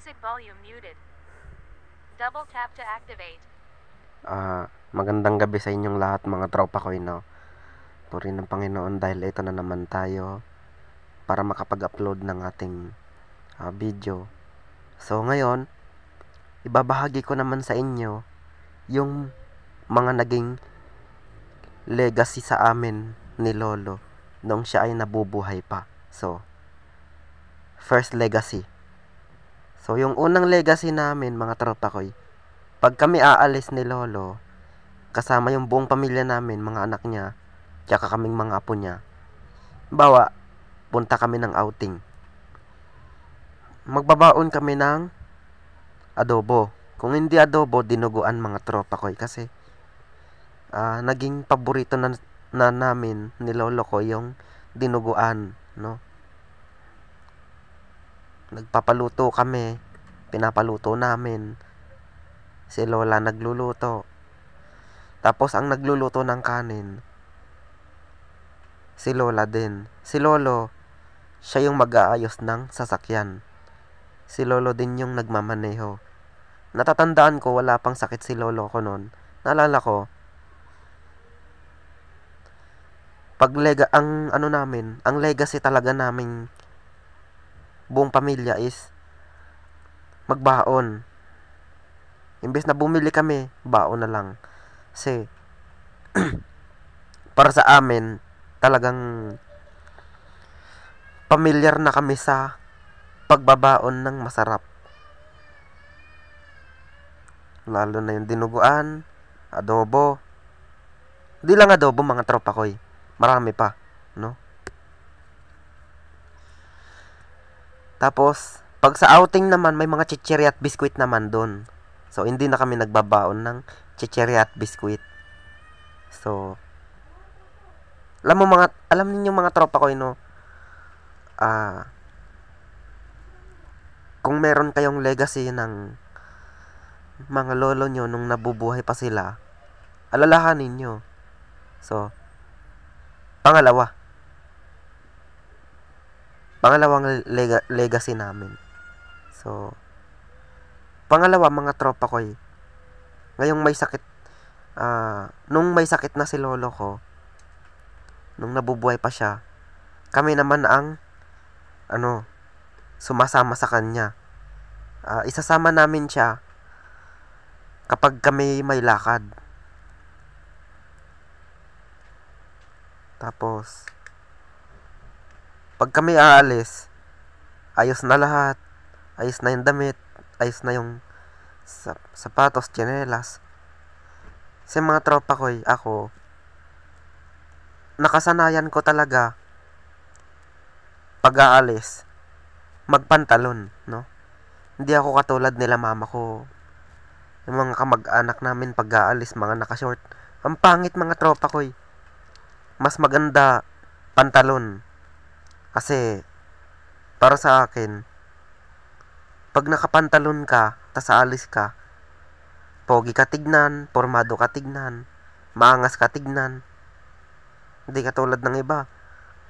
Music volume muted. Double tap to activate. Magandang gabi sa inyong lahat mga tropa ko, no? Puri ng Panginoon dahil ito na naman tayo para makapag-upload ng ating video. So ngayon, ibabahagi ko naman sa inyo yung mga naging legacy sa amin ni Lolo nung siya ay nabubuhay pa. So, first legacy. So, yung unang legacy namin mga tropa ko, pag kami aalis ni Lolo, kasama yung buong pamilya namin, mga anak niya, tsaka kaming mga apo niya, bawa, punta kami ng outing. Magbabaon kami ng adobo. Kung hindi adobo, dinuguan mga tropa ko, kasi naging paborito na namin ni Lolo ko yung dinuguan, no? Nagpapaluto kami, pinapaluto namin, si Lola nagluluto. Tapos ang nagluluto ng kanin, si Lola din. Si Lolo, siya yung mag-aayos ng sasakyan. Si Lolo din yung nagmamaneho. Natatandaan ko, wala pang sakit si Lolo ko noon. Naalala ko, ang legacy talaga naming buong pamilya is magbaon. Imbes na bumili kami, baon na lang. Kasi para sa amin, talagang pamilyar na kami sa pagbabaon ng masarap. Lalo na yung dinuguan, adobo. Di lang adobo mga tropa ko, marami pa, no? Tapos, pag sa outing naman, may mga chichirya at biskwit naman doon. So, hindi na kami nagbabaon ng chichirya at biskwit. So, alam niyo mga tropa ko, no? Kung meron kayong legacy ng mga lolo nyo nung nabubuhay pa sila, alalahanin nyo. So, pangalawang legacy namin. So, pangalawa mga tropa ko, ngayong may sakit, nung may sakit na si Lolo ko, nung nabubuhay pa siya, kami naman ang sumasama sa kanya. Isasama namin siya kapag kami may lakad. Tapos, pag kami aalis, ayos na lahat. Ayos na yung damit, ayos na yung sapatos, tsinelas. Kasi mga tropa ko, ako, nakasanayan ko talaga pag aalis, magpantalon, no? Hindi ako katulad nila mama ko. Yung mga kamag-anak namin pag aalis, mga nakashort. Ang pangit mga tropa ko, mas maganda pantalon. Kasi, para sa akin, pag nakapantalon ka, tas aalis ka, pogi ka tignan, formado ka tignan, maangas ka tignan. Hindi katulad ng iba,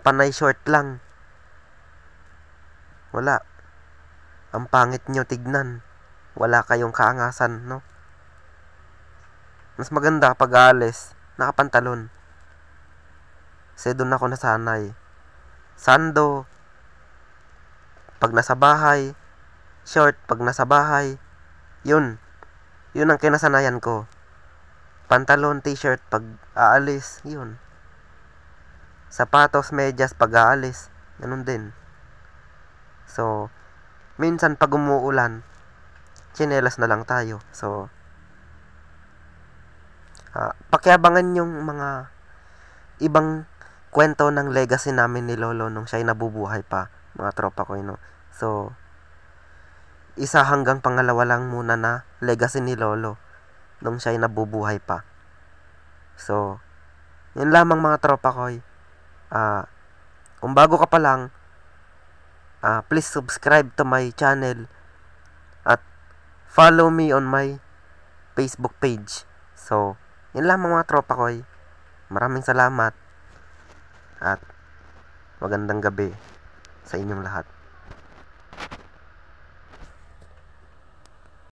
panay short lang. Wala. Ang pangit nyo tignan. Wala kayong kaangasan, no? Mas maganda pag aalis, nakapantalon. Kasi doon ako nasanay. Sando, pag nasa bahay. Short, pag nasa bahay. Yun ang kinasanayan ko. Pantalon, t-shirt, pag aalis. Yun. Sapatos, medyas, pag aalis. Ganun din. So, minsan pag umuulan, tsinelas na lang tayo. So, pakiabangan yung mga ibang kwento ng legacy namin ni Lolo nung siya'y nabubuhay pa, mga tropa ko, no? So, isa hanggang pangalawa lang muna na legacy ni Lolo nung siya'y nabubuhay pa. So, yun lamang mga tropa ko. Kung bago ka pa lang, please subscribe to my channel at follow me on my Facebook page. So, yun lamang mga tropa ko. Maraming salamat at magandang gabi sa inyong lahat.